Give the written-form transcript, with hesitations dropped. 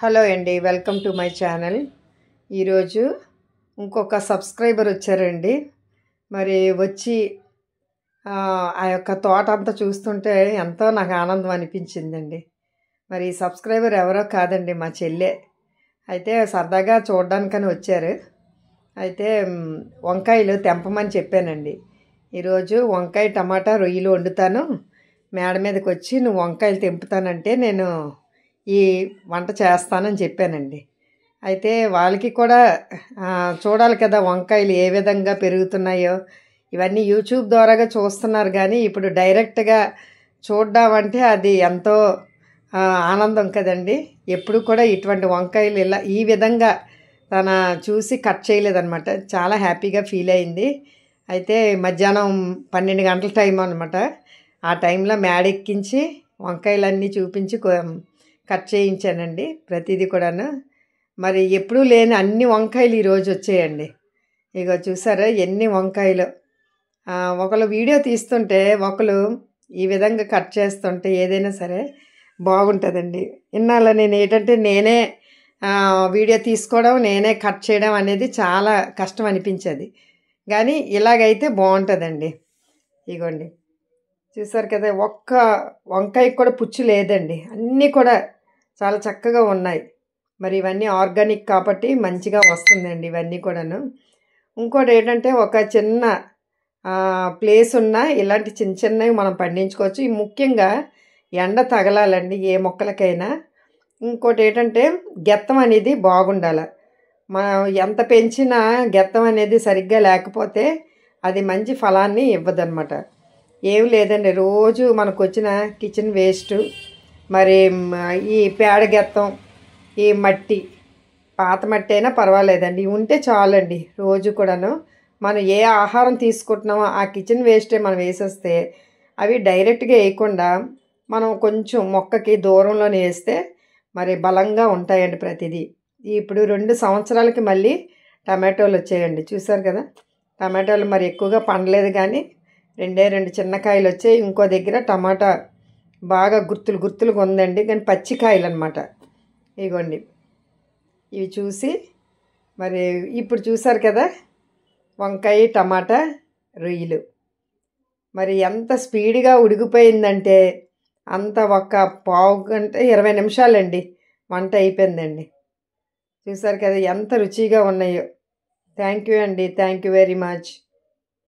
Hello అండి, welcome to my channel. ఈరోజు ఇంకొక సబ్స్క్రైబర్ వచ్చారండి. మరి వచ్చి ఆ యొక్క తోట అంతా చూస్తుంటే ఎంతో నాకు ఆనందం అనిపించిందండి. మరి ఈ సబ్స్క్రైబర్ ఎవరో కాదండి, మా చెల్లె. అయితే సరదాగా చూడడానికని వచ్చారు. అయితే వంకాయలు తెంపమని చెప్పానండి. ఈరోజు వంకాయ టమాటా రొయ్యలు వండుతాను, మేడ మీదకి వచ్చి నువ్వు వంకాయలు తెంపుతానంటే నేను ఈ వంట చేస్తానని చెప్పానండి. అయితే వాళ్ళకి కూడా చూడాలి కదా వంకాయలు ఏ విధంగా పెరుగుతున్నాయో. ఇవన్నీ యూట్యూబ్ ద్వారాగా చూస్తున్నారు, కానీ ఇప్పుడు డైరెక్ట్గా చూడ్డామంటే అది ఎంతో ఆనందం కదండి. ఎప్పుడు కూడా ఇటువంటి వంకాయలు ఇలా ఈ విధంగా తన చూసి కట్ చేయలేదన్నమాట. చాలా హ్యాపీగా ఫీల్ అయింది. అయితే మధ్యాహ్నం 12 గంటల టైం అనమాట. ఆ టైంలో మేడెక్కించి వంకాయలన్నీ చూపించి కట్ చేయించానండి ప్రతిదీ కూడాను. మరి ఎప్పుడూ లేని అన్ని వంకాయలు ఈరోజు వచ్చాయండి. ఇగో చూసారా ఎన్ని వంకాయలు. ఒకళ్ళు వీడియో తీస్తుంటే ఒకళ్ళు ఈ విధంగా కట్ చేస్తుంటే ఏదైనా సరే బాగుంటుందండి. ఇన్నాళ్ళ నేను ఏంటంటే నేనే వీడియో తీసుకోవడం, నేనే కట్ చేయడం అనేది చాలా కష్టం అనిపించేది. కానీ ఇలాగైతే బాగుంటుందండి. ఇగోండి చూసారు కదా, ఒక్క వంకాయకి కూడా పుచ్చు లేదండి. అన్నీ కూడా చాలా చక్కగా ఉన్నాయి. మరి ఇవన్నీ ఆర్గానిక్ కాబట్టి మంచిగా వస్తుందండి ఇవన్నీ కూడాను. ఇంకోటి ఏంటంటే ఒక చిన్న ప్లేస్ ఉన్నా ఇలాంటి చిన్న చిన్నవి మనం పండించుకోవచ్చు. ఈ ముఖ్యంగా ఎండ తగలాలండి ఏ మొక్కలకైనా. ఇంకోటి ఏంటంటే గెత్తం అనేది బాగుండాలి. మనం ఎంత పెంచినా గెత్తం అనేది సరిగ్గా లేకపోతే అది మంచి ఫలాన్ని ఇవ్వదన్నమాట. ఏం లేదండి, రోజు మనకు వచ్చిన కిచెన్ వేస్ట్, మరి ఈ పేడ గెత్తం, ఈ మట్టి, పాత మట్టి అయినా పర్వాలేదండి, ఉంటే చాలండి. రోజు కూడాను మనం ఏ ఆహారం తీసుకుంటున్నామో ఆ కిచెన్ వేస్టే మనం వేసేస్తే అవి డైరెక్ట్గా వేయకుండా మనం కొంచెం మొక్కకి దూరంలోనే వేస్తే మరి బలంగా ఉంటాయండి ప్రతిదీ. ఇప్పుడు 2 సంవత్సరాలకి మళ్ళీ టమాటోలు వచ్చాయండి. చూసారు కదా, టమాటోలు మరి ఎక్కువగా పండలేదు, కానీ 2 చిన్న కాయలు వచ్చాయి. ఇంకో దగ్గర టమాటా బాగా గుర్తులుగా ఉందండి, కానీ పచ్చికాయలు అనమాట. ఇగోండి ఇవి చూసి మరి ఇప్పుడు చూసారు కదా వంకాయ టమాటా రొయ్యలు మరి ఎంత స్పీడ్గా ఉడికిపోయిందంటే అంత ఒక పావు గంట 20 నిమిషాలండి వంట అయిపోయిందండి. చూసారు కదా ఎంత రుచిగా ఉన్నాయో. థ్యాంక్ యూ అండి, థ్యాంక్ యూ వెరీ మచ్.